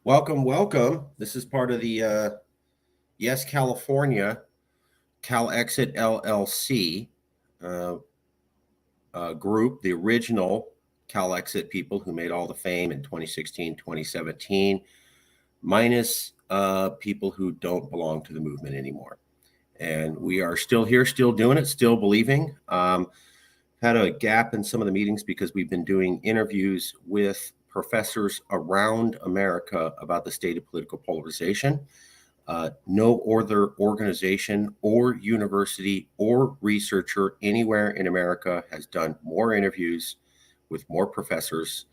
Welcome, welcome. This is part of the Yes California Calexit LLC group, the original Calexit people who made all the fame in 2016, 2017, minus people who don't belong to the movement anymore. And we are still here, still doing it, still believing. Had a gap in some of the meetings because we've been doing interviews with professors around America about the state of political polarization. No other organization or university or researcher anywhere in America has done more interviews with more professors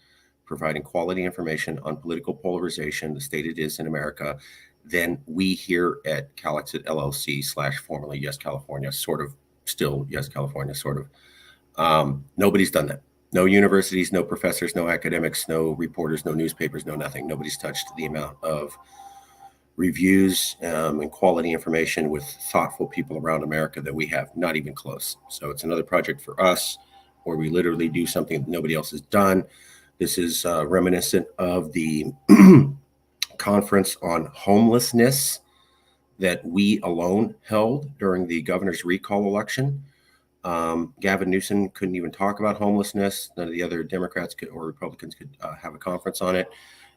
providing quality information on political polarization, the state it is in America, than we here at Calexit LLC / formerly Yes California, sort of still Yes California, sort of. Nobody's done that. No universities, no professors, no academics, no reporters, no newspapers, no nothing. Nobody's touched the amount of reviews and quality information with thoughtful people around America that we have, not even close. So it's another project for us where we literally do something that nobody else has done. This is reminiscent of the conference on homelessness that we alone held during the governor's recall election. Gavin Newsom couldn't even talk about homelessness. None of the other Democrats or Republicans could have a conference on it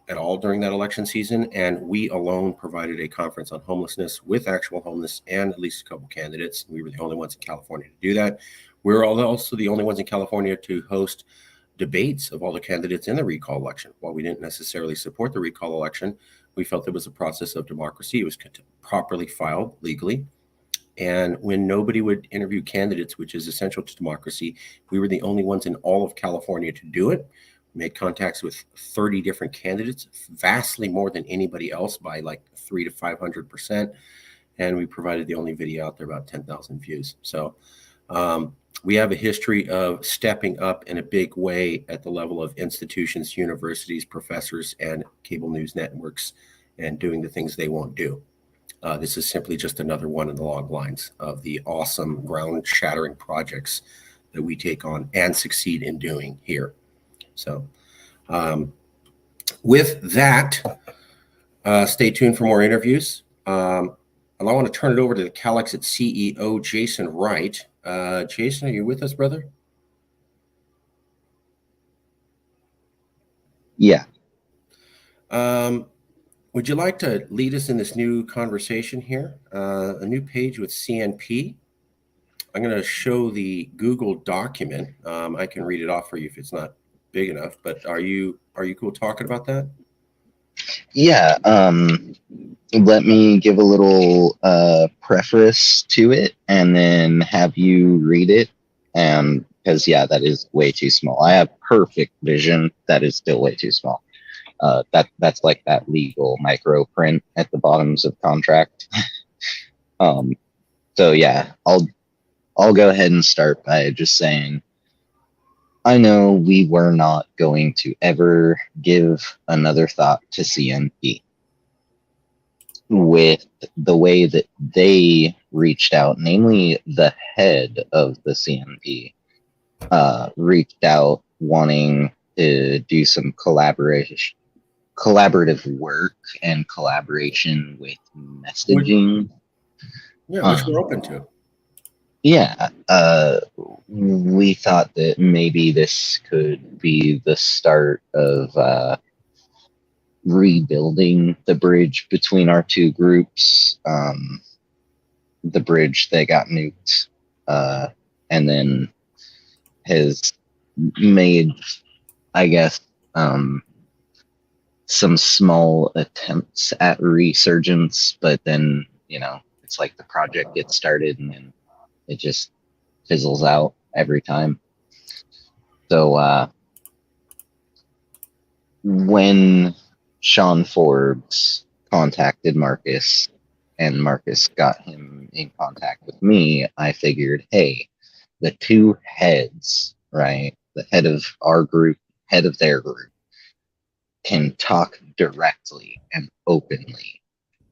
at all during that election season. And we alone provided a conference on homelessness with actual homeless and at least a couple candidates. We were the only ones in California to do that. We're also the only ones in California to host debates of all the candidates in the recall election. While we didn't necessarily support the recall election, we felt it was a process of democracy. It was properly filed legally. And when nobody would interview candidates, which is essential to democracy, we were the only ones in all of California to do it. We made contacts with 30 different candidates, vastly more than anybody else by like 300 to 500%. And we provided the only video out there, about 10,000 views. So we have a history of stepping up in a big way at the level of institutions, universities, professors, and cable news networks, and doing the things they won't do. This is simply just another one in the long lines of the awesome ground-shattering projects that we take on and succeed in doing here. So with that, stay tuned for more interviews. And I want to turn it over to the Calexit CEO, Jason Wright. Jason, are you with us, brother? Yeah. Would you like to lead us in this new conversation here? A new page with CNP. I'm going to show the Google document. I can read it off for you if it's not big enough, but are you cool talking about that? Yeah. Let me give a little preface to it and then have you read it. Because, yeah, that is way too small. I have perfect vision. That is still way too small. That's like that legal micro print at the bottoms of contract. So yeah, I'll go ahead and start by just saying, I know we were not going to ever give another thought to CNP. With the way that they reached out, namely the head of the CNP, reached out wanting to do some collaborative work and collaboration with messaging. Yeah, which we're open to. Yeah, we thought that maybe this could be the start of rebuilding the bridge between our two groups, the bridge that got nuked, and then has made, I guess, some small attempts at resurgence, but then, it's like the project gets started and then it just fizzles out every time. So when Sean Forbes contacted Marcus and Marcus got him in contact with me, I figured, hey, the two heads, right? The head of our group, head of their group, can talk directly and openly,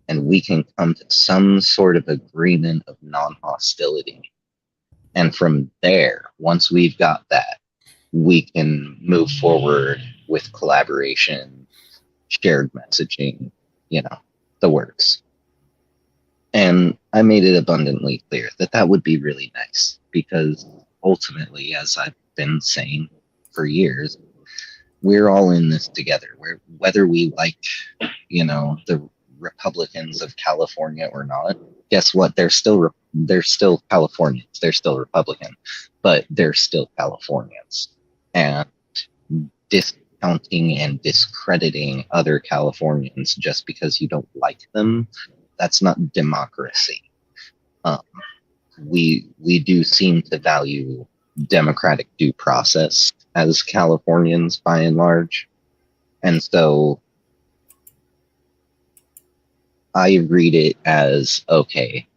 and we can come to some sort of agreement of non-hostility. And from there, once we've got that, we can move forward with collaboration shared messaging, the works. And I made it abundantly clear that that would be really nice, because ultimately, as I've been saying for years, we're all in this together. Whether we like, the Republicans of California or not, guess what? They're still Californians. They're still Republican, but they're still Californians. And discounting and discrediting other Californians just because you don't like them, that's not democracy. We do seem to value democratic due process as Californians by and large. And so I read it as, okay,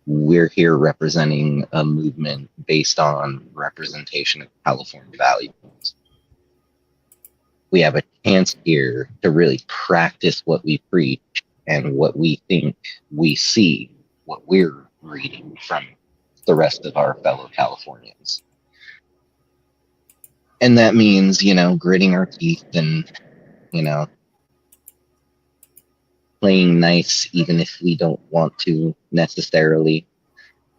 we're here representing a movement based on representation of California values. We have a chance here to really practice what we preach and what we think we see, what we're reading from the rest of our fellow Californians. And that means, gritting our teeth and, playing nice, even if we don't want to necessarily.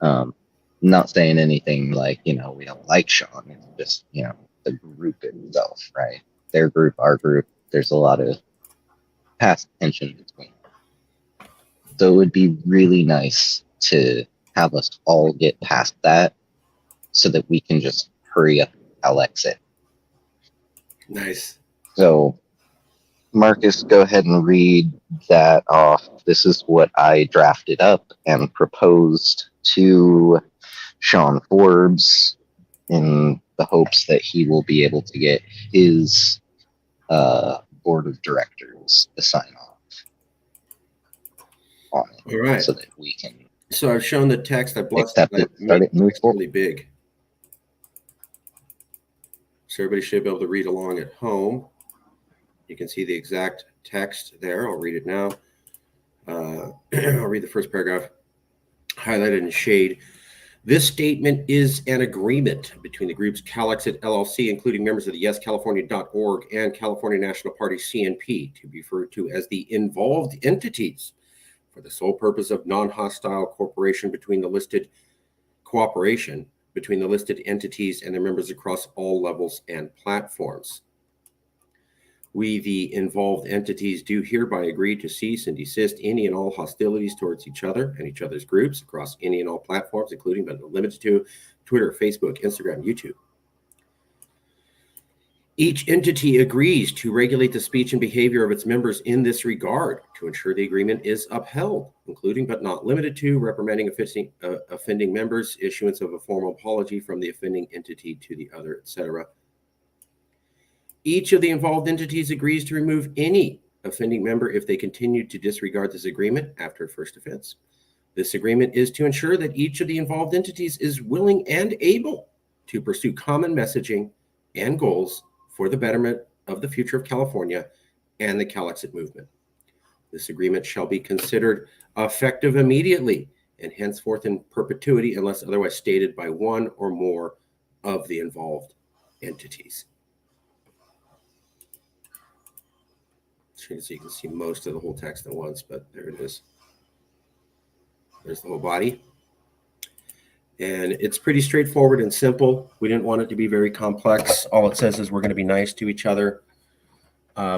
Not saying anything like, we don't like Sean. It's just, the group itself, right? Their group, our group, there's a lot of past tension between. So it would be really nice to have us all get past that so that we can just hurry up Calexit. Nice. So, Marcus, go ahead and read that off. This is what I drafted up and proposed to Sean Forbes in the hopes that he will be able to get his board of directors to sign off on it. All right. So that we can. So I've shown the text. I blessed accept it. Start it. Move forward. Really big. So everybody should be able to read along at home. You can see the exact text there. I'll read it now. I'll read the first paragraph, highlighted in shade. This statement is an agreement between the groups Calexit LLC, including members of the YesCalifornia.org and California National Party CNP, to be referred to as the involved entities, for the sole purpose of non-hostile cooperation between the listed entities and their members across all levels and platforms. We, the involved entities, do hereby agree to cease and desist any and all hostilities towards each other and each other's groups across any and all platforms, including but not limited to Twitter, Facebook, Instagram, YouTube. Each entity agrees to regulate the speech and behavior of its members in this regard to ensure the agreement is upheld, including but not limited to reprimanding offending members, issuance of a formal apology from the offending entity to the other, etc. Each of the involved entities agrees to remove any offending member if they continue to disregard this agreement after first offense. This agreement is to ensure that each of the involved entities is willing and able to pursue common messaging and goals for the betterment of the future of California and the Calexit movement. This agreement shall be considered effective immediately and henceforth in perpetuity unless otherwise stated by one or more of the involved entities. So you can see most of the whole text at once, but there it is. There's the whole body. And it's pretty straightforward and simple. We didn't want it to be very complex. All it says is we're going to be nice to each other.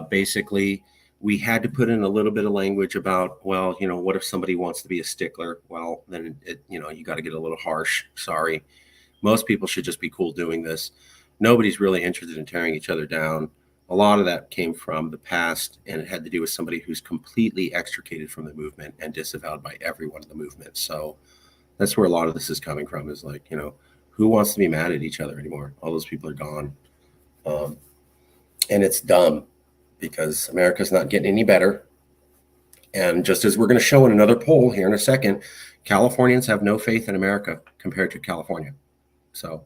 Basically, we had to put in a little bit of language about, well, what if somebody wants to be a stickler? Well, then, you got to get a little harsh. Sorry. Most people should just be cool doing this. Nobody's really interested in tearing each other down. A lot of that came from the past, and it had to do with somebody who's completely extricated from the movement and disavowed by everyone in the movement. So that's where a lot of this is coming from, is like, who wants to be mad at each other anymore? All those people are gone. And it's dumb because America's not getting any better. And just as we're going to show in another poll here in a second, Californians have no faith in America compared to California. So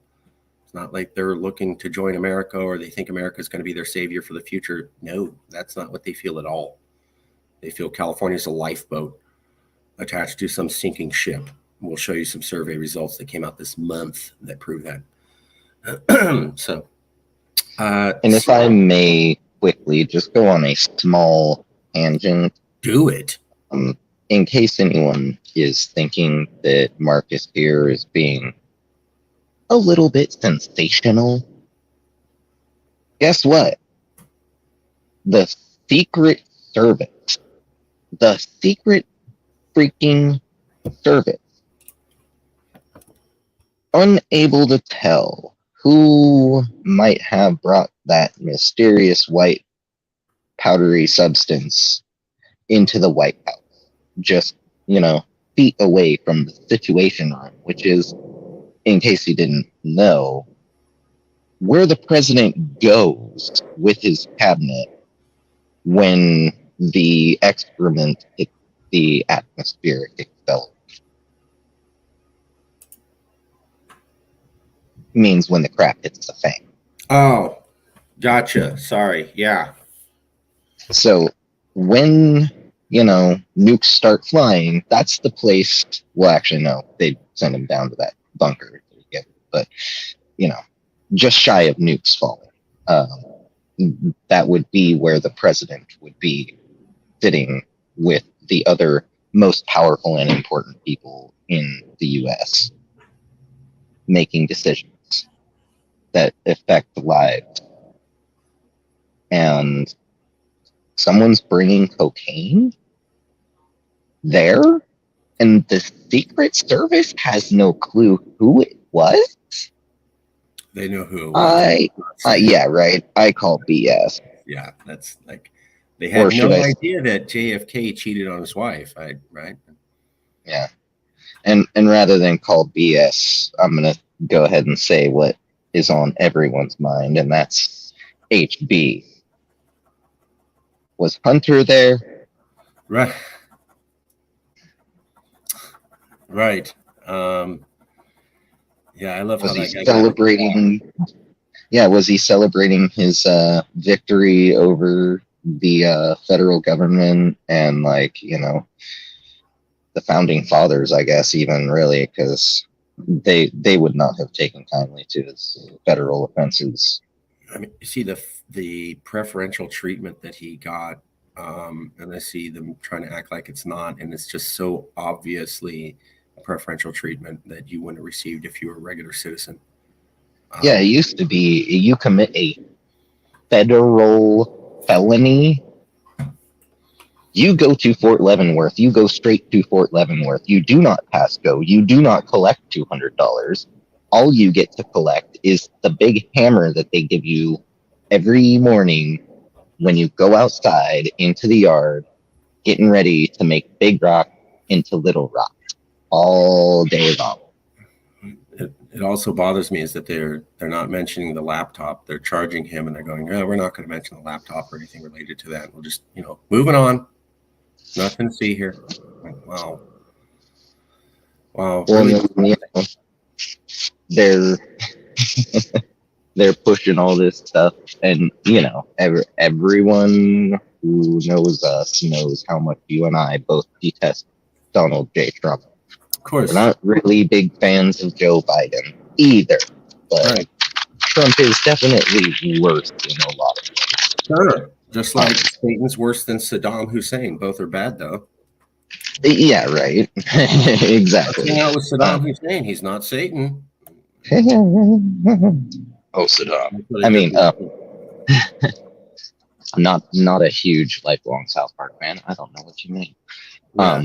it's not like they're looking to join America or they think America is going to be their savior for the future. No, that's not what they feel at all. They feel California is a lifeboat attached to some sinking ship. We'll show you some survey results that came out this month that prove that. And if I may quickly just go on a small tangent. Do it. In case anyone is thinking that Marcus here is being a little bit sensational, guess what? The Secret Service, the Secret freaking Service, unable to tell who might have brought that mysterious white powdery substance into the White House, just, feet away from the Situation Room, which is, in case you didn't know, where the president goes with his cabinet when the excrement hits the atmospheric expellent. Means when the crap hits the fan. Oh, gotcha. Sorry. Yeah. So when, nukes start flying, that's the place. Well, actually, no, they send them down to that bunker. But, just shy of nukes falling. That would be where the president would be sitting with the other most powerful and important people in the U.S., making decisions that affect lives. And someone's bringing cocaine there, and the Secret Service has no clue who it was? They know who it was. Yeah, right. I call BS. Yeah, that's like, they had no idea that JFK cheated on his wife, right? Yeah. And rather than call BS, I'm going to go ahead and say what is on everyone's mind, and that's HB. Was Hunter there? Right. Right. Yeah, I love was how he that guy celebrating. Yeah, was he celebrating his victory over the federal government and, the founding fathers, I guess, even really, because they would not have taken kindly to his federal offenses. I mean, you see the preferential treatment that he got, and I see them trying to act like it's not, and it's just so obviously preferential treatment that you wouldn't have received if you were a regular citizen. Yeah, it used to be you commit a federal felony, you go to Fort Leavenworth. You go straight to Fort Leavenworth. You do not pass go. You do not collect $200. All you get to collect is the big hammer that they give you every morning when you go outside into the yard, getting ready to make big rock into little rock all day long. It also bothers me is that they're not mentioning the laptop. They're charging him and they're going, oh, we're not going to mention the laptop or anything related to that. We'll just, moving on. Nothing to see here. Wow. Well, really? They're they're pushing all this stuff, and everyone who knows us knows how much you and I both detest Donald J. Trump. Of course. We're not really big fans of Joe Biden either, but right. Trump is definitely worse in a lot of ways. Sure. Just like Satan's worse than Saddam Hussein. Both are bad, though. Yeah, right. Exactly. Hang out with Saddam Hussein. He's not Satan. Oh, Saddam. I mean, I'm not a huge lifelong South Park fan. I don't know what you mean. Yeah.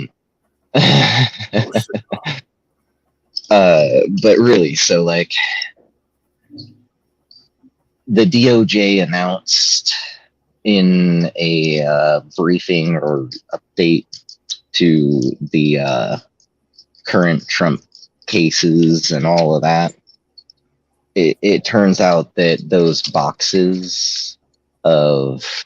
But really, so the DOJ announced in a briefing or update to the current Trump cases and all of that, it turns out that those boxes of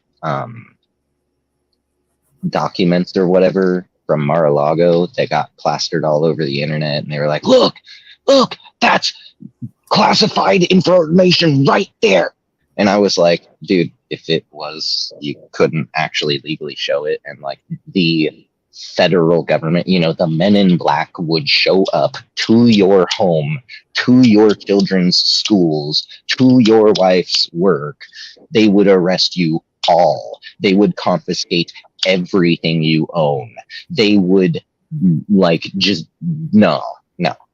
documents or whatever from Mar-a-Lago that got plastered all over the internet, and they were like, look, that's classified information right there. And I was like, dude, if it was, you couldn't actually legally show it. And the federal government, the men in black would show up to your home, to your children's schools, to your wife's work. They would arrest you all. They would confiscate everything you own. They would like just no.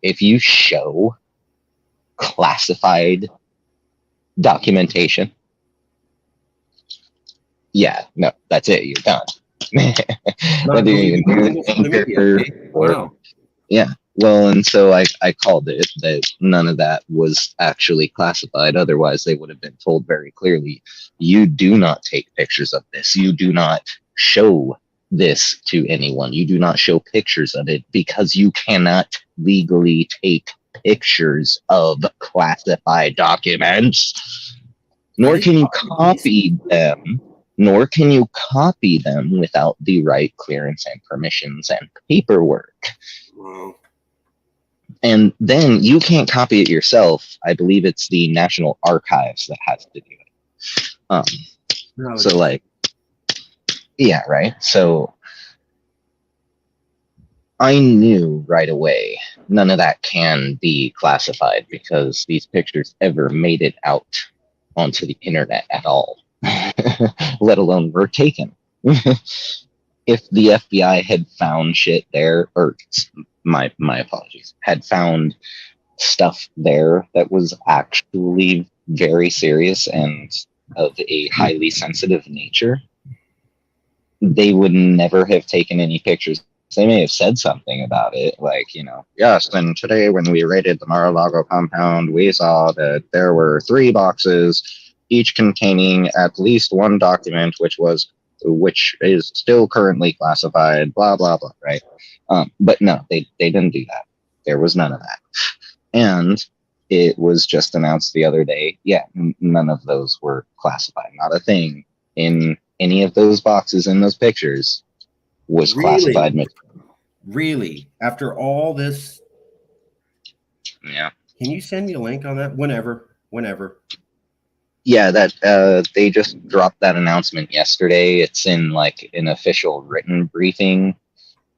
If you show classified documentation, yeah, no, that's it. You're done. Not Whether you believing do the media. anchor Eh? or Wow. yeah. Well, and so I called it that none of that was actually classified. Otherwise, they would have been told very clearly, you do not take pictures of this. You do not show this to anyone. You do not show pictures of it because you cannot legally take pictures of classified documents, nor can you copy them. Nor can you copy them without the right clearance and permissions and paperwork. Wow. And then you can't copy it yourself. I believe it's the National Archives that has to do it. No, So like, yeah, right. So I knew right away none of that can be classified because these pictures ever made it out onto the internet at all, let alone were taken. If the FBI had found shit there, or my apologies, had found stuff there that was actually very serious and of a highly sensitive nature, they would never have taken any pictures. They may have said something about it, like, yes, and today when we raided the Mar-a-Lago compound, we saw that there were 3 boxes, each containing at least one document, which is still currently classified, blah, blah, blah, right? But no, they didn't do that. There was none of that. And it was just announced the other day, none of those were classified. Not a thing in any of those boxes in those pictures was classified material. Really? After all this? Yeah. Can you send me a link on that? Whenever. Yeah, that they just dropped that announcement yesterday. It's in like an official written briefing.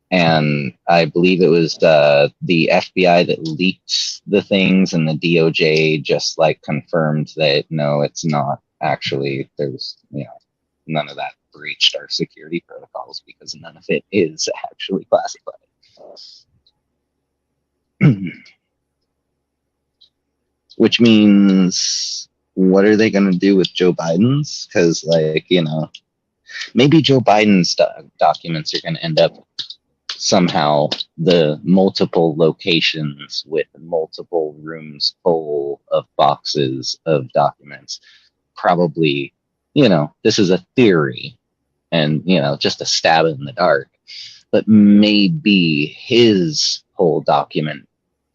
And I believe it was the FBI that leaked the things, and the DOJ just like confirmed that no, it's not actually. There's none of that breached our security protocols because none of it is actually classified. Which means, what are they going to do with Joe Biden's? Because maybe Joe Biden's documents are going to end up somehow the multiple locations with multiple rooms full of boxes of documents. Probably, this is a theory and, just a stab in the dark, but maybe his whole document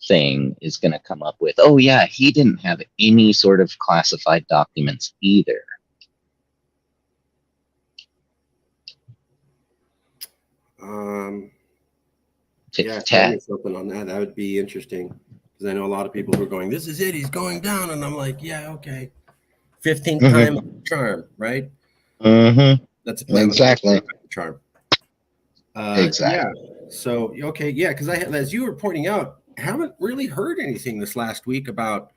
thing is going to come up with, oh yeah, he didn't have any sort of classified documents either. Tell me something on that. That would be interesting, because I know a lot of people who are going, this is it, he's going down, and I'm like, yeah, okay. 15th time charm, right? Mm-hmm. That's exactly charm. Exactly. Yeah. So okay, yeah, because as you were pointing out, haven't really heard anything this last week about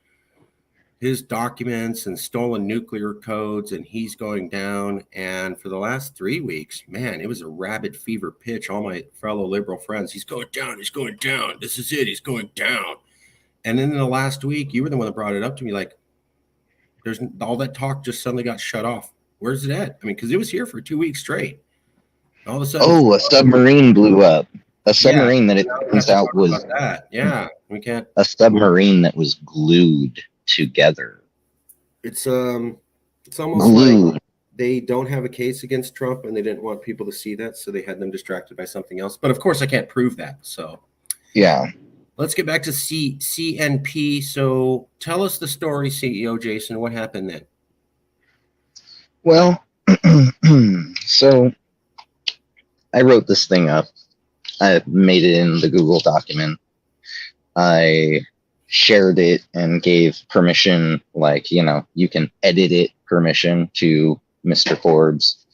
his documents and stolen nuclear codes, and he's going down. And for the last 3 weeks, man, it was a rabid fever pitch. All my fellow liberal friends, he's going down, he's going down. This is it, he's going down. And then in the last week, you were the one that brought it up to me, like, there's all that talk just suddenly got shut off. Where's it at? I mean, because it was here for 2 weeks straight. All of a sudden, a submarine blew up. A submarine that it turns out was that. Yeah, we can't. A submarine that was glued together. It's almost glued. Like they don't have a case against Trump, and they didn't want people to see that, so they had them distracted by something else. But of course, I can't prove that. So yeah, let's get back to CNP. So tell us the story, CEO Jason. What happened then? Well, so I wrote this thing up. I made it in the Google document. I shared it and gave permission, like, you can edit it permission to Mr. Forbes.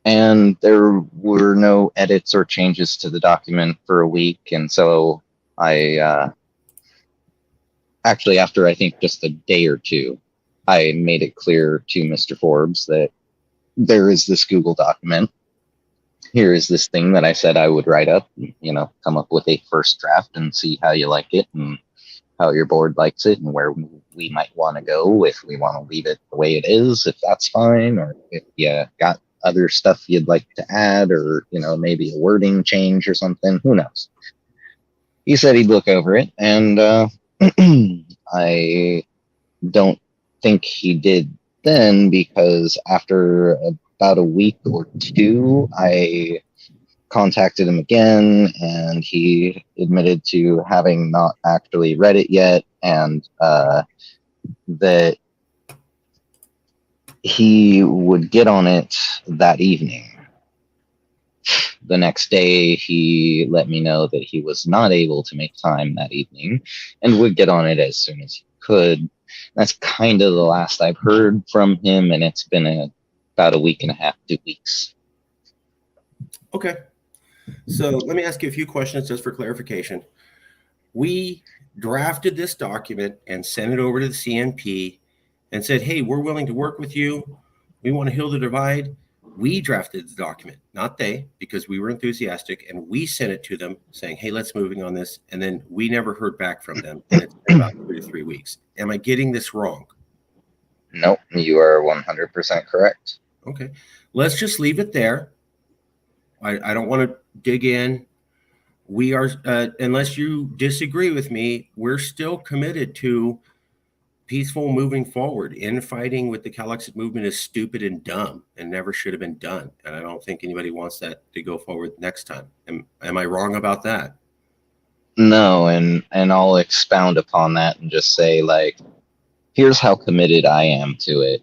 And there were no edits or changes to the document for a week. And so I actually, after I think just a day or two, I made it clear to Mr. Forbes that there is this Google document. Here is this thing that I said I would write up, come up with a first draft and see how you like it and how your board likes it and where we might want to go, if we want to leave it the way it is, if that's fine, or if you got other stuff you'd like to add, or, maybe a wording change or something, who knows. He said he'd look over it, and I don't think he did then, because after about a week or two, I contacted him again, and he admitted to having not actually read it yet, and that he would get on it that evening. The next day, he let me know that he was not able to make time that evening and would get on it as soon as he could. That's kind of the last I've heard from him, and it's been about a week and a half, 2 weeks. Okay. So let me ask you a few questions just for clarification. We drafted this document and sent it over to the CNP and said, hey, we're willing to work with you. We want to heal the divide. We drafted the document, not they, because we were enthusiastic, and we sent it to them saying, hey, let's moving on this. And then we never heard back from them. And it's been about 2 to 3 weeks. Am I getting this wrong? Nope, you are 100% correct. Okay. Let's just leave it there. I don't want to dig in. We are, unless you disagree with me, we're still committed to peaceful moving forward. Infighting with the Calexit movement is stupid and dumb and never should have been done. And I don't think anybody wants that to go forward next time. Am I wrong about that? No, and I'll expound upon that and just say, here's how committed I am to it.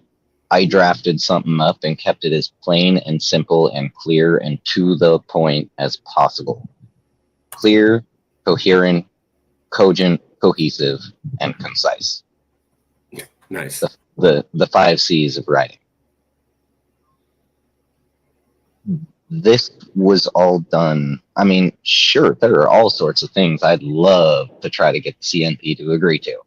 I drafted something up and kept it as plain and simple and clear and to the point as possible. Clear, coherent, cogent, cohesive, and concise. Nice. The 5 C's of writing. This was all done. I mean, sure, there are all sorts of things I'd love to try to get the CNP to agree to.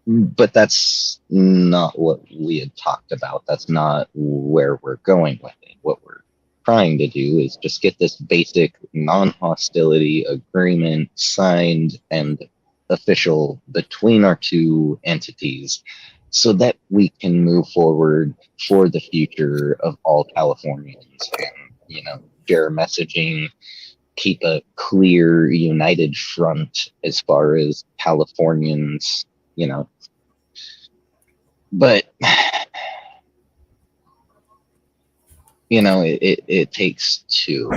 But that's not what we had talked about. That's not where we're going with it. What we're trying to do is just get this basic non-hostility agreement signed and official between our two entities so that we can move forward for the future of all Californians and, share messaging, keep a clear, united front as far as Californians, But, it takes two.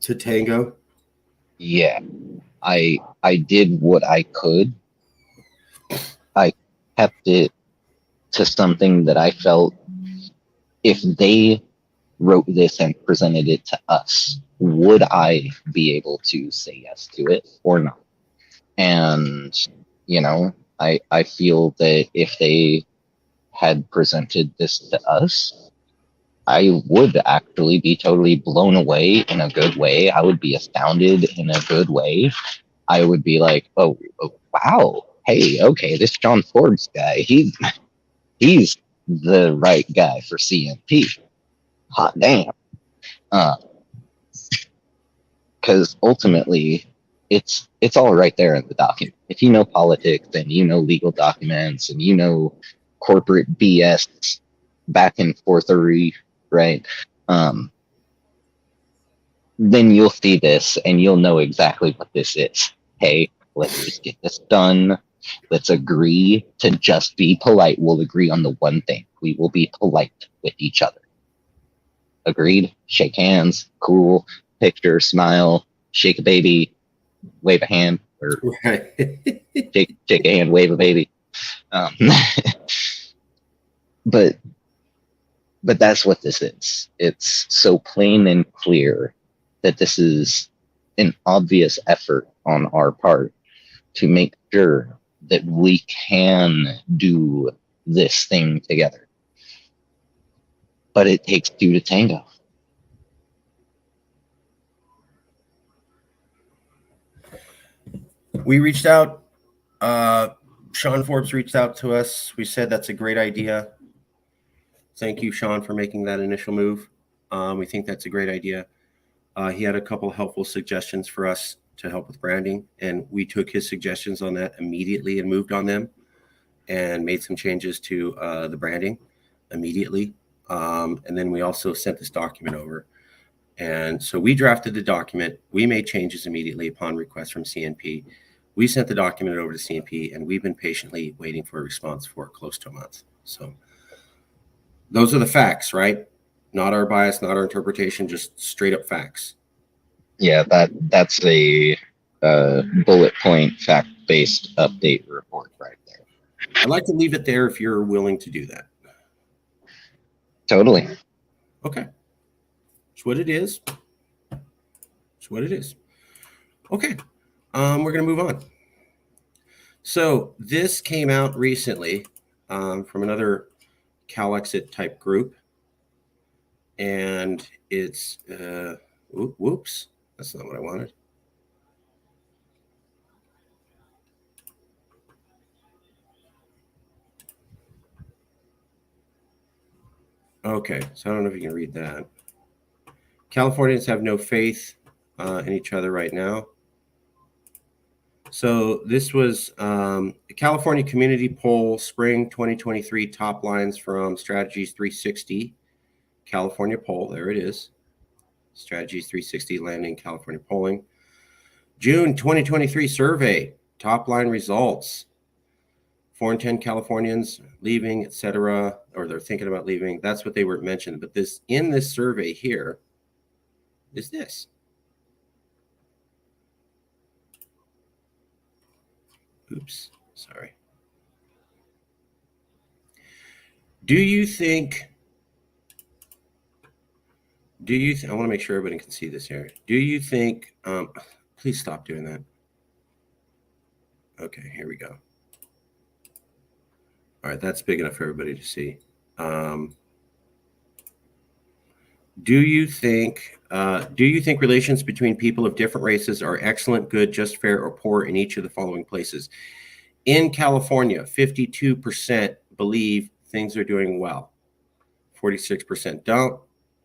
To tango? Yeah. I did what I could. I kept it to something that I felt if they wrote this and presented it to us, would I be able to say yes to it or not? And, I feel that if they had presented this to us, I would actually be totally blown away in a good way. I would be astounded in a good way. I would be like, oh wow, hey, okay, this John Forbes guy, he's the right guy for CNP. Hot damn. Because ultimately, it's all right there in the document. If you know politics and you know legal documents and you know corporate BS back and forthery, right? Then you'll see this and you'll know exactly what this is. Hey, let's just get this done. Let's agree to just be polite. We'll agree on the one thing. We will be polite with each other. Agreed? Shake hands. Cool. Picture, smile, shake a baby, wave a hand, or right. shake a hand, wave a baby. But that's what this is. It's so plain and clear that this is an obvious effort on our part to make sure that we can do this thing together. But it takes two to tango. We reached out Sean Forbes reached out to us. We said that's a great idea. Thank you, Sean, for making that initial move. We think that's a great idea. He had a couple of helpful suggestions for us to help with branding, and we took his suggestions on that immediately and moved on them and made some changes to the branding immediately. And then we also sent this document over. And so we drafted the document. We made changes immediately upon request from CNP. We sent the document over to CNP, and we've been patiently waiting for a response for close to a month. So those are the facts, right? Not our bias, not our interpretation, just straight up facts. Yeah, that's a bullet point fact-based update report right there. I'd like to leave it there if you're willing to do that. Totally. Okay. It's what it is. It's what it is. Okay. We're going to move on. So this came out recently from another Calexit type group. And it's, whoops, that's not what I wanted. Okay, so I don't know if you can read that. Californians have no faith in each other right now. So this was a California Community Poll Spring 2023 top lines from Strategies 360 California Poll. There it is. Strategies 360 landing California polling. June 2023 survey top line results. 4 in 10 Californians leaving, etc., or they're thinking about leaving. That's what they were mentioned. But this in this survey here is this. Oops, sorry. Do you think, I want to make sure everybody can see this here. Do you think, please stop doing that. Okay, here we go. All right, that's big enough for everybody to see. Do you think relations between people of different races are excellent, good, just, fair, or poor in each of the following places? In California, 52% believe things are doing well. 46% don't.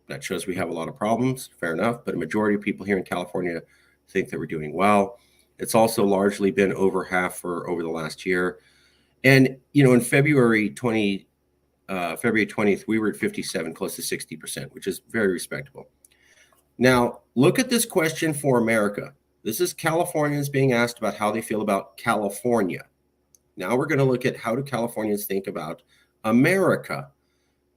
That shows we have a lot of problems. Fair enough. But a majority of people here in California think that we're doing well. It's also largely been over half for over the last year. And, you know, in February 20th, we were at 57, close to 60%, which is very respectable. Now, look at this question for America. This is Californians being asked about how they feel about California. Now we're going to look at how do Californians think about America.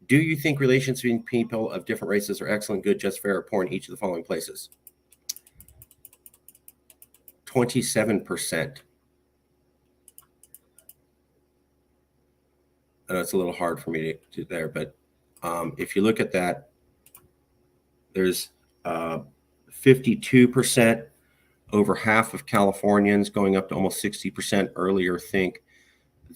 Do you think relations between people of different races are excellent, good, just, fair, or poor in each of the following places? 27%. I know it's a little hard for me to do there, but if you look at that, there's 52%, over half of Californians, going up to almost 60% earlier, think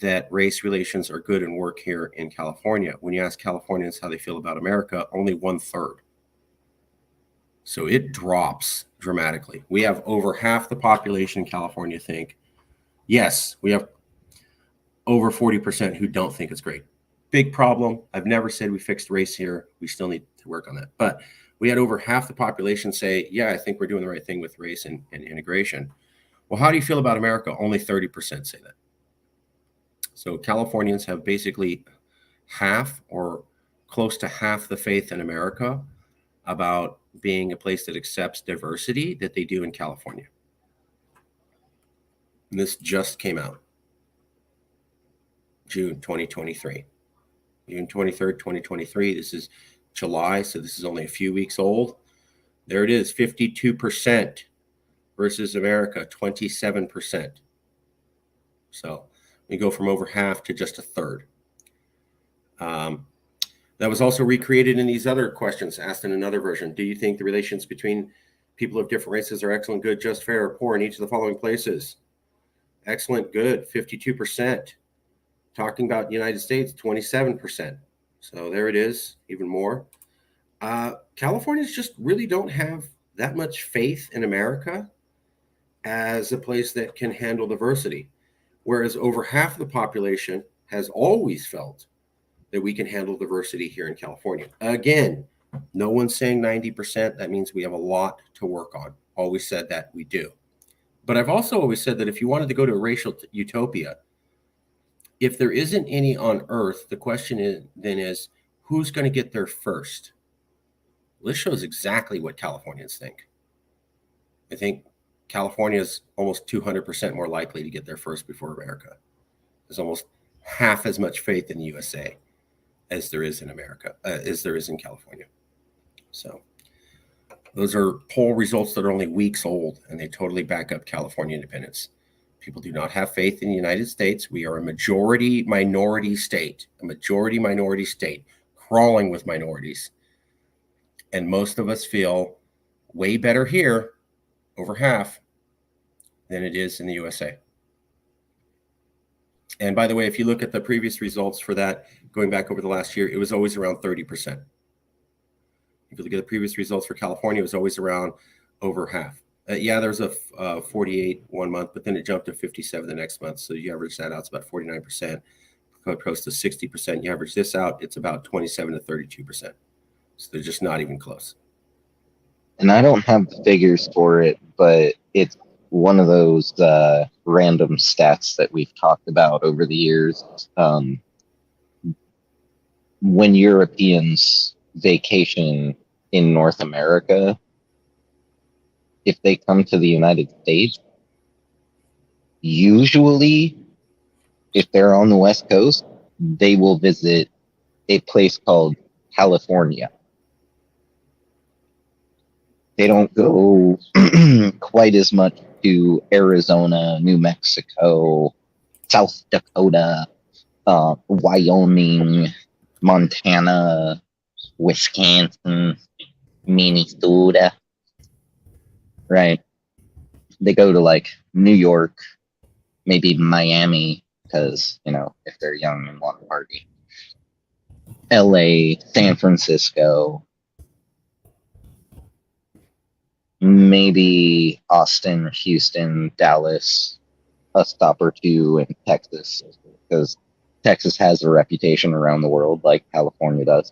that race relations are good and work here in California. When you ask Californians how they feel about America, only 1/3. So it drops dramatically. We have over half the population in California think, yes, we have over 40% who don't think it's great. Big problem. I've never said we fixed race here. We still need to work on that. But we had over half the population say, yeah, I think we're doing the right thing with race and integration. Well, how do you feel about America? Only 30% say that. So Californians have basically half or close to half the faith in America about being a place that accepts diversity that they do in California. And this just came out. June 2023. June 23rd, 2023. This is July, so this is only a few weeks old. There it is, 52% versus America, 27%. So we go from over half to just a third. That was also recreated in these other questions asked in another version. Do you think the relations between people of different races are excellent, good, just, fair, or poor in each of the following places? Excellent, good, 52%. Talking about the United States, 27%. So there it is, even more. Californians just really don't have that much faith in America as a place that can handle diversity. whereas over half of the population has always felt that we can handle diversity here in California. Again, no one's saying 90%. That means we have a lot to work on. Always said that we do. But I've also always said that if you wanted to go to a racial utopia, if there isn't any on Earth, the question is who's going to get there first? This shows exactly what Californians think. I think California is almost 200% more likely to get there first before America. There's almost half as much faith in the USA as there is in America, as there is in California. So those are poll results that are only weeks old, and they totally back up California independence. People do not have faith in the United States. We are a majority minority state, crawling with minorities. And most of us feel way better here, over half, than it is in the USA. And by the way, if you look at the previous results for that, going back over the last year, it was always around 30%. If you look at the previous results for California, it was always around over half. Yeah, there was a 48 one month, but then it jumped to 57 the next month. So you average that out, it's about 49%. Close to 60%. You average this out, it's about 27 to 32%. So they're just not even close. And I don't have the figures for it, but it's one of those random stats that we've talked about over the years. When Europeans vacation in North America, if they come to the United States, usually, if they're on the West Coast, they will visit a place called California. They don't go quite as much to Arizona, New Mexico, South Dakota, Wyoming, Montana, Wisconsin, Minnesota, right? They go to like New York, maybe Miami, because, you know, if they're young and want to party. LA, San Francisco, maybe Austin, Houston, Dallas, a stop or two in Texas, because Texas has a reputation around the world like California does.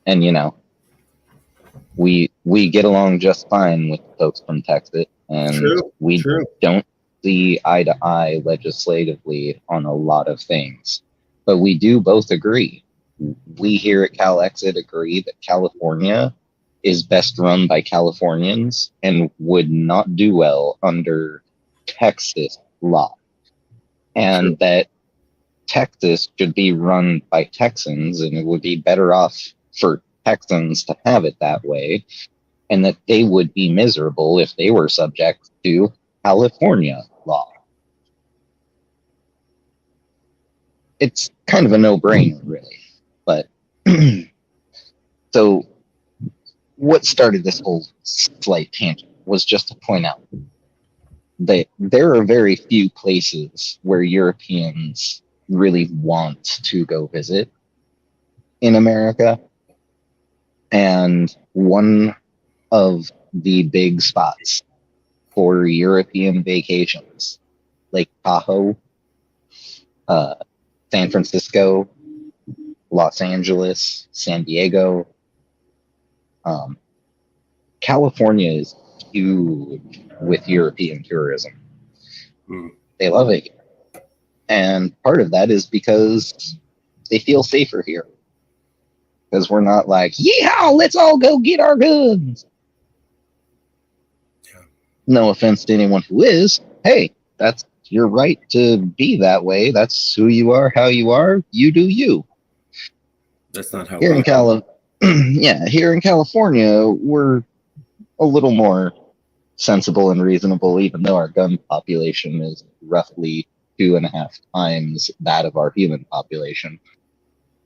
And, you know, we get along just fine with folks from Texas, and we don't see eye to eye legislatively on a lot of things. But we do both agree. We here at Calexit agree that California is best run by Californians and would not do well under Texas law. And that Texas should be run by Texans, and it would be better off for Texans to have it that way, and that they would be miserable if they were subject to California law. It's kind of a no-brainer, really. But so what started this whole slight tangent was just to point out that there are very few places where Europeans really want to go visit in America. And one of the big spots for European vacations, Lake Tahoe, San Francisco, Los Angeles, San Diego. California is huge with European tourism. They love it here. And part of that is because they feel safer here. Because we're not like, yeehaw, let's all go get our guns. Yeah. No offense to anyone who is. Hey, that's your right to be that way. That's who you are, how you are. You do you. That's not how here in here in California, we're a little more sensible and reasonable, even though our gun population is roughly 2.5 times that of our human population.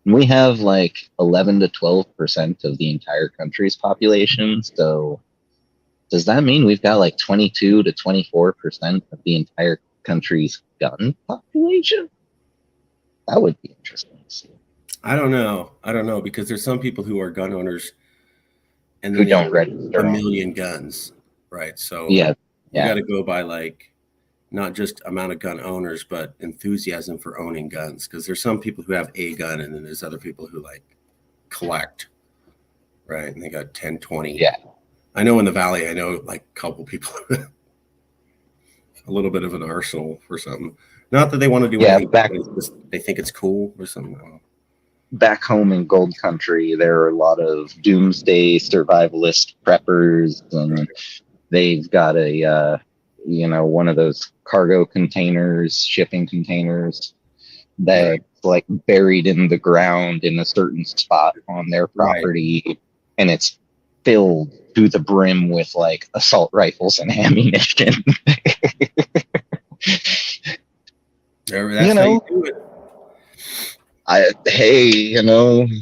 We have like 11 to 12% of the entire country's population. So does that mean we've got like 22 to 24% of the entire country's gun population? That would be interesting to see. I don't know, because there's some people who are gun owners and who don't register a million guns, right? So yeah, you got to go by like not just amount of gun owners, but enthusiasm for owning guns. Because there's some people who have a gun, and then there's other people who like collect, right? And they got 10, 20. Yeah. I know in the Valley, I know like a couple people, a little bit of an arsenal for something. Not that they want to do anything, but they think it's cool or something. Back home in Gold Country, there are a lot of doomsday survivalist preppers, and they've got a one of those cargo containers, shipping containers that's like buried in the ground in a certain spot on their property, and it's filled to the brim with like assault rifles and ammunition. That's how you do it.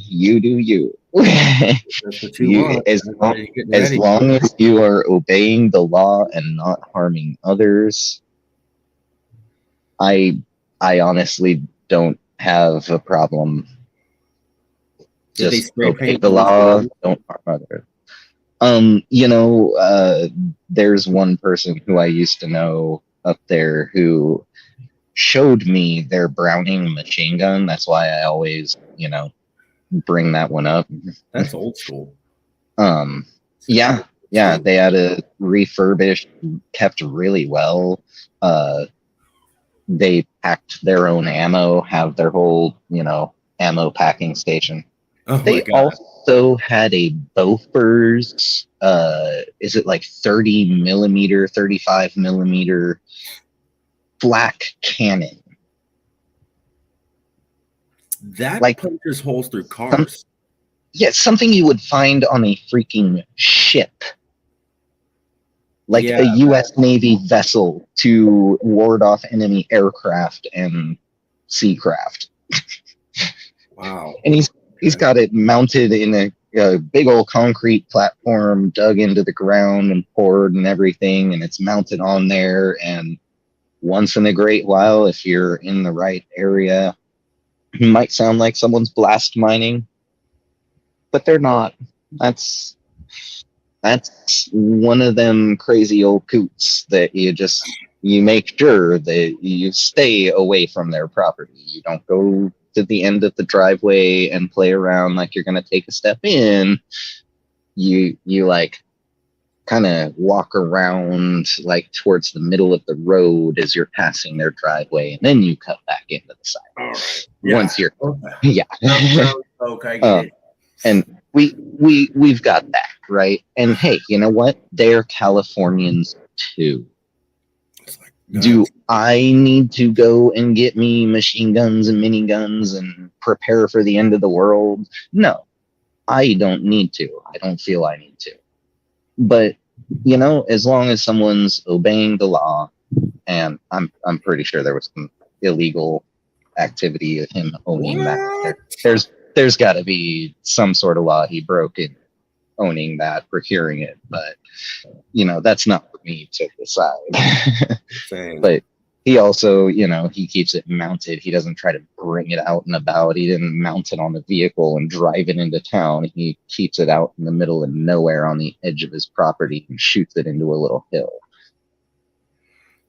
You do you. That's what you want. As long as you are obeying the law and not harming others, I honestly don't have a problem. Just obey the law, don't harm others. There's one person who I used to know up there who showed me their Browning machine gun. That's why I always, bring that one up. That's old school. Yeah, they had a refurbished, kept really well. They packed their own ammo, have their whole, ammo packing station. They also had a Bofors, is it like 30 millimeter, 35 millimeter flak cannon? That like punches holes through cars. Something you would find on a freaking ship. Like a U.S. Navy vessel to ward off enemy aircraft and seacraft. Wow. And he's got it mounted in a big old concrete platform dug into the ground and poured and everything, and it's mounted on there. And once in a great while, if you're in the right area, it might sound like someone's blast mining, but they're not. That's one of them crazy old coots that you make sure that you stay away from their property. You don't go to the end of the driveway and play around like you're going to take a step in. You like kind of walk around like towards the middle of the road as you're passing their driveway, and then you cut back into the side. All right. Once you're okay. And we've got that, right? And hey, you know what? They're Californians too. Do I need to go and get me machine guns and miniguns and prepare for the end of the world? No, I don't need to. I don't feel I need to. But, as long as someone's obeying the law, and I'm pretty sure there was some illegal activity of him owning that. There's got to be some sort of law he broke in owning that, procuring it. But, that's not for me to decide. But he also, he keeps it mounted. He doesn't try to bring it out and about. He didn't mount it on a vehicle and drive it into town. He keeps it out in the middle of nowhere on the edge of his property and shoots it into a little hill.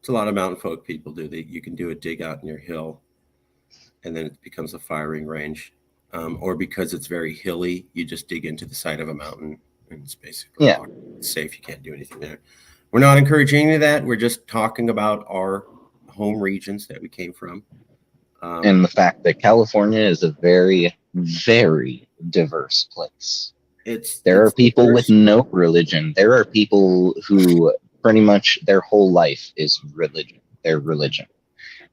It's a lot of mountain folk people do. You can do a dig out in your hill, and then it becomes a firing range. Or because it's very hilly, you just dig into the side of a mountain, and it's basically safe. You can't do anything there. We're not encouraging any of that. We're just talking about our home regions that we came from. And the fact that California is a very, very diverse place. There are people diverse. With no religion. There are people who pretty much their whole life is their religion.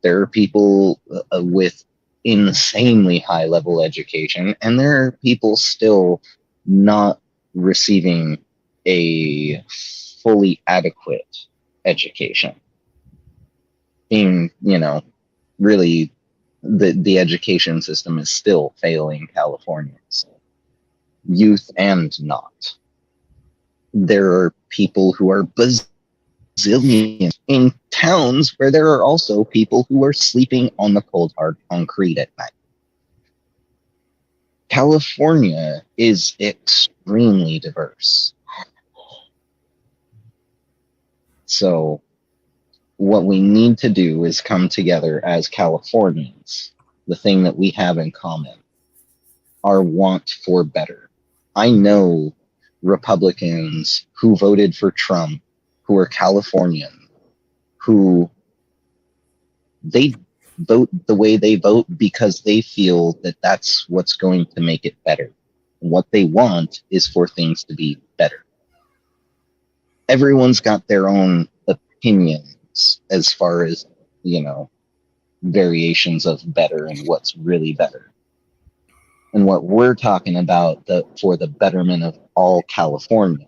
There are people with insanely high level education, and there are people still not receiving a fully adequate education. Being, really the education system is still failing Californians, youth and not. There are people who are bazillions in towns where there are also people who are sleeping on the cold hard concrete at night. California is extremely diverse. So What we need to do is come together as Californians. The thing that we have in common, our want for better. I know Republicans who voted for Trump, who are Californian, who they vote the way they vote because they feel that that's what's going to make it better. What they want is for things to be better. Everyone's got their own opinions as far as, variations of better and what's really better. And what we're talking about for the betterment of all California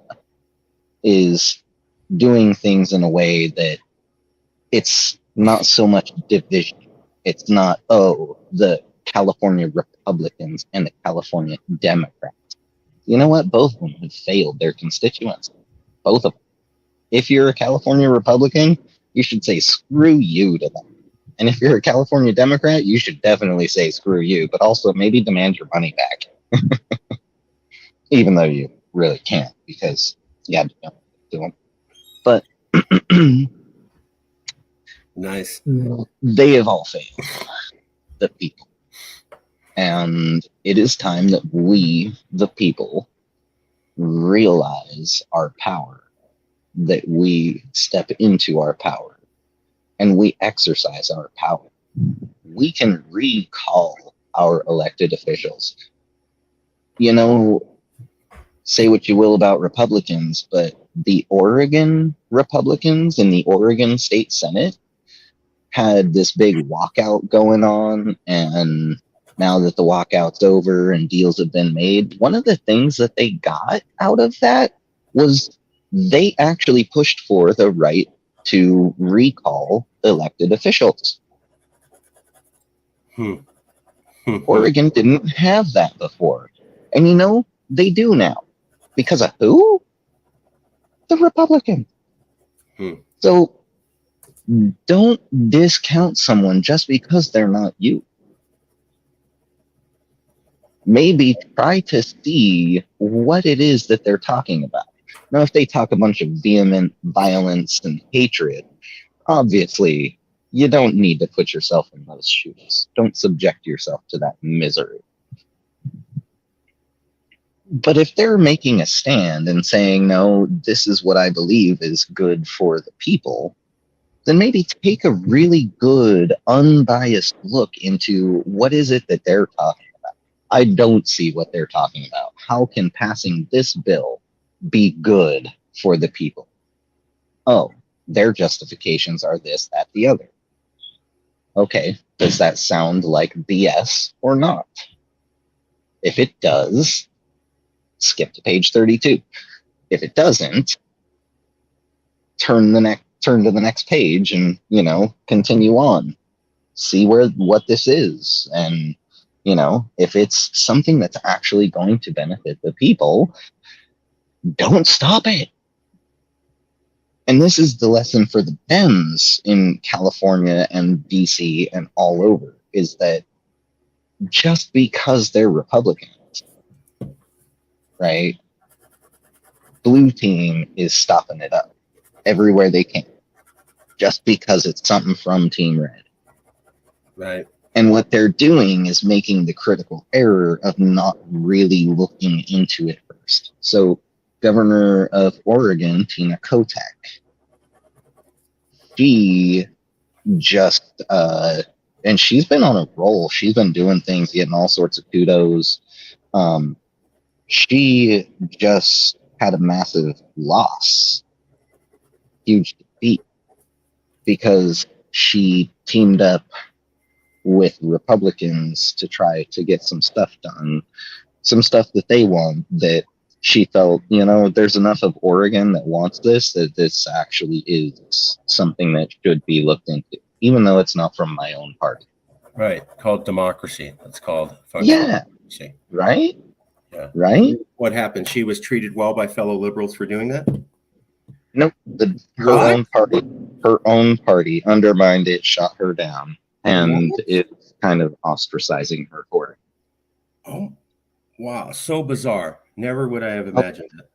is doing things in a way that it's not so much division. It's not, the California Republicans and the California Democrats. You know what? Both of them have failed their constituents. Both of them. If you're a California Republican, you should say screw you to them. And if you're a California Democrat, you should definitely say screw you, but also maybe demand your money back. Even though you really can't, because you have to do them. But nice. They have all failed, the people. And it is time that we, the people, realize our power, that we step into our power, and we exercise our power. We can recall our elected officials. Say what you will about Republicans, but the Oregon Republicans in the Oregon State Senate had this big walkout going on, and now that the walkout's over and deals have been made, one of the things that they got out of that was they actually pushed for the right to recall elected officials. Oregon didn't have that before. And they do now. Because of who? The Republicans. So don't discount someone just because they're not you. Maybe try to see what it is that they're talking about. Now, if they talk a bunch of vehement violence and hatred, obviously you don't need to put yourself in those shoes. Don't subject yourself to that misery. But if they're making a stand and saying, no, this is what I believe is good for the people, then maybe take a really good, unbiased look into what is it that they're talking about. I don't see what they're talking about. How can passing this bill be good for the people? Oh, their justifications are this, that, the other. Okay, does that sound like BS or not? If it does, skip to page 32. If it doesn't, turn to the next page and, continue on. See what this is. And, if it's something that's actually going to benefit the people, don't stop it. And this is the lesson for the Dems in California and DC and all over, is that just because they're Republicans, right? Blue team is stopping it up everywhere they can, just because it's something from Team Red. Right. And what they're doing is making the critical error of not really looking into it first. So Governor of Oregon, Tina Kotek, she just, and she's been on a roll. She's been doing things, getting all sorts of kudos. She just had a massive loss, huge defeat, because she teamed up with Republicans to try to get some stuff done, some stuff that they want, that she felt, there's enough of Oregon that wants this, that this actually is something that should be looked into, even though it's not from my own party. Right. Called democracy. That's called democracy. Right? Yeah. Right? What happened? She was treated well by fellow liberals for doing that? Nope. Her own party undermined it, shot her down, and it's kind of ostracizing her for it. Oh, wow. So bizarre. Never would I have imagined that.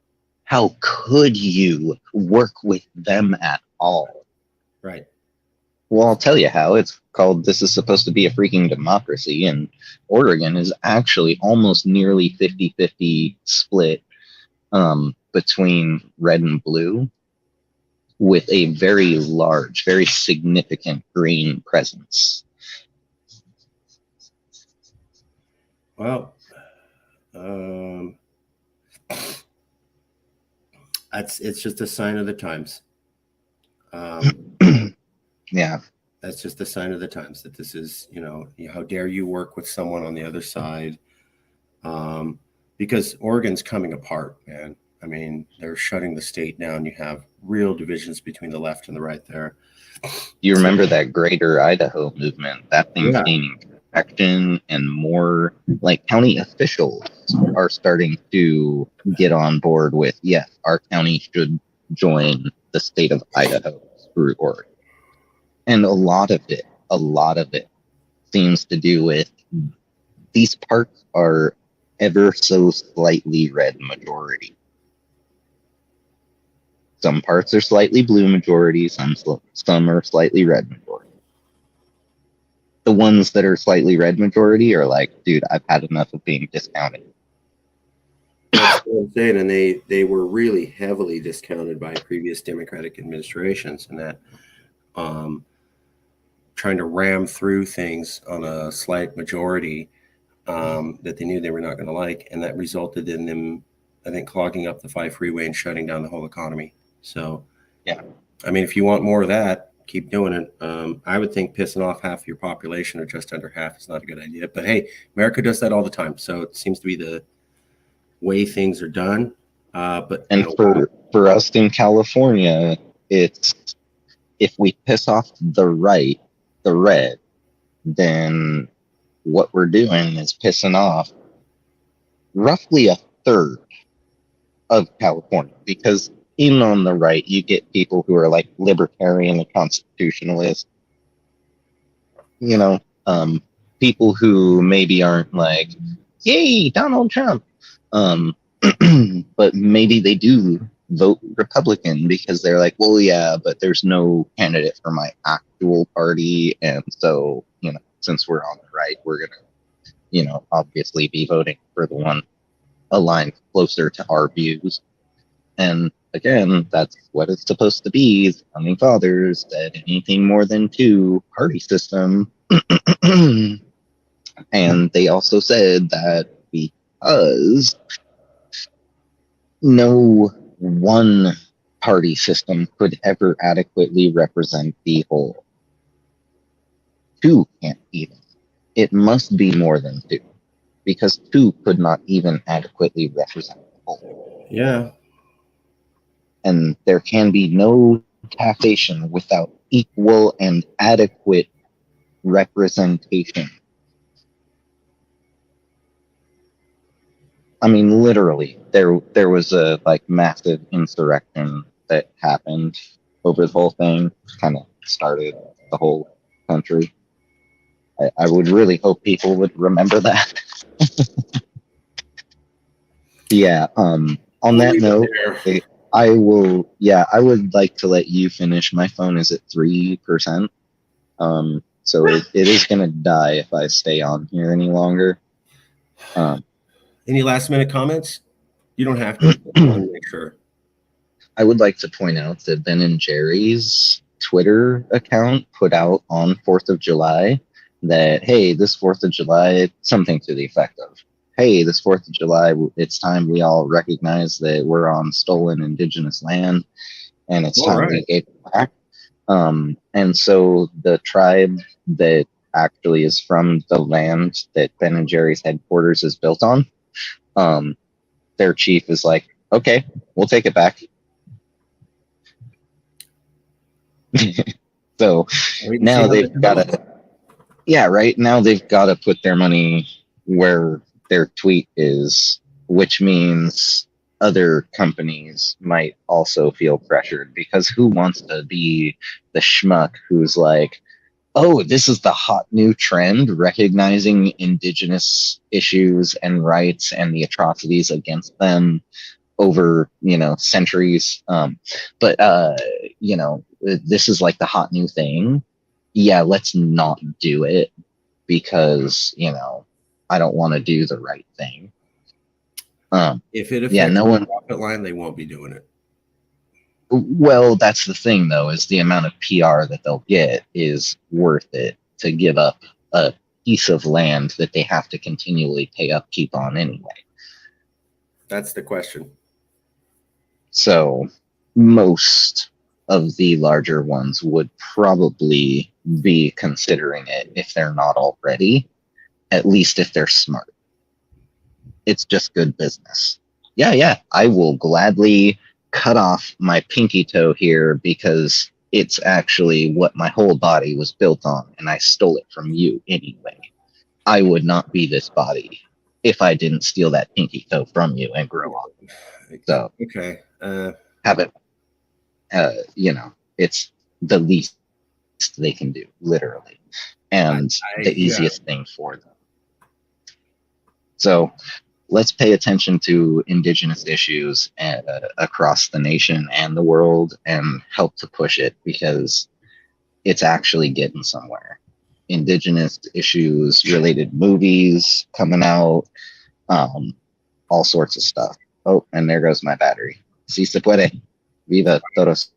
How could you work with them at all? Right. Well, I'll tell you how. It's called This Is Supposed to Be a Freaking Democracy, and Oregon is actually almost nearly 50-50 split between red and blue, with a very large, very significant green presence. Well, it's just a sign of the times. Yeah. That's just a sign of the times that this is, how dare you work with someone on the other side? Because Oregon's coming apart, man. I mean, they're shutting the state down. You have real divisions between the left and the right there. You remember that Greater Idaho movement? That thing's gaining traction, and more like county officials are starting to get on board with, yes, our county should join the state of Idaho through Oregon. And a lot of it seems to do with these parts are ever so slightly red majority. Some parts are slightly blue majority, some are slightly red majority. The ones that are slightly red majority are like, dude, I've had enough of being discounted. That's what I'm saying, and they were really heavily discounted by previous Democratic administrations, and that trying to ram through things on a slight majority that they knew they were not going to like, and that resulted in them, I think, clogging up the 5 freeway and shutting down the whole economy. So, yeah, I mean, if you want more of that, keep doing it. I would think pissing off half your population or just under half is not a good idea. But hey, America does that all the time, so it seems to be the way things are done. But for us in California, it's if we piss off the right, the red, then what we're doing is pissing off roughly a third of California, because even on the right, you get people who are like libertarian and constitutionalist, people who maybe aren't like, yay, Donald Trump. But maybe they do vote Republican because they're like, well, yeah, but there's no candidate for my actual party. And so, since we're on the right, we're going to, obviously be voting for the one aligned closer to our views. And again, that's what it's supposed to be. The founding fathers said anything more than 2 party system. And they also said that because no one party system could ever adequately represent the whole, 2 can't even. It must be more than 2, because 2 could not even adequately represent the whole. Yeah. And there can be no taxation without equal and adequate representation. I mean, literally, there was a massive insurrection that happened over the whole thing, kind of started the whole country. I would really hope people would remember that. Yeah. On that note, I would like to let you finish. My phone is at 3%. So it is going to die if I stay on here any longer. Any last minute comments? You don't have to. I want to make sure. I would like to point out that Ben and Jerry's Twitter account put out on 4th of July that, hey, this 4th of July, something to the effect of, hey, this 4th of July, it's time we all recognize that we're on stolen indigenous land, and it's time we gave it back. And so the tribe that actually is from the land that Ben and Jerry's headquarters is built on, their chief is like, okay, we'll take it back. So now they've got to, now they've got to put their money where their tweet is, which means other companies might also feel pressured, because who wants to be the schmuck who's like, oh, this is the hot new trend, recognizing indigenous issues and rights and the atrocities against them over, centuries. But this is like the hot new thing. yeah, let's not do it because, I don't want to do the right thing. If it Yeah, affects no the one. profit line, they won't be doing it. Well, that's the thing, though, is the amount of PR that they'll get is worth it to give up a piece of land that they have to continually pay upkeep on anyway. That's the question. So most of the larger ones would probably be considering it if they're not already, at least if they're smart. It's just good business. Yeah, I will gladly cut off my pinky toe here because it's actually what my whole body was built on, and I stole it from you anyway. I would not be this body if I didn't steal that pinky toe from you and grow up. So Okay. have it, it's the least they can do, literally, and the Yeah. easiest thing for them. So let's pay attention to indigenous issues across the nation and the world and help to push it because it's actually getting somewhere. Indigenous issues related movies coming out, all sorts of stuff. Oh, and there goes my battery. Si se puede. Viva todos.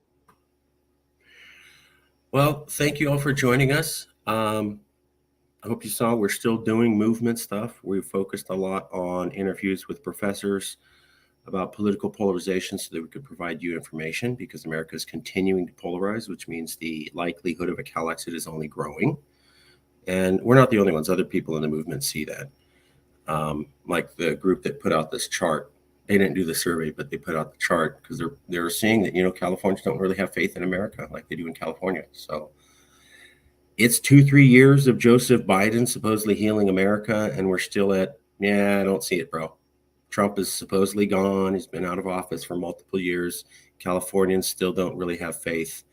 Well, thank you all for joining us. I hope you saw we're still doing movement stuff. We focused a lot on interviews with professors about political polarization so that we could provide you information because America is continuing to polarize, which means the likelihood of a Calexit is only growing. And we're not the only ones. Other people in the movement see that. Like the group that put out this chart, they didn't do the survey, but they put out the chart because they're seeing that, Californians don't really have faith in America like they do in California. So it's 2-3 years of Joseph Biden supposedly healing America, and we're still at, I don't see it, bro. Trump is supposedly gone. He's been out of office for multiple years. Californians still don't really have faith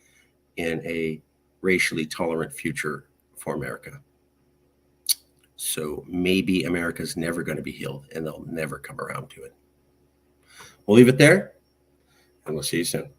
in a racially tolerant future for America. So maybe America's never going to be healed and they'll never come around to it. We'll leave it there and we'll see you soon.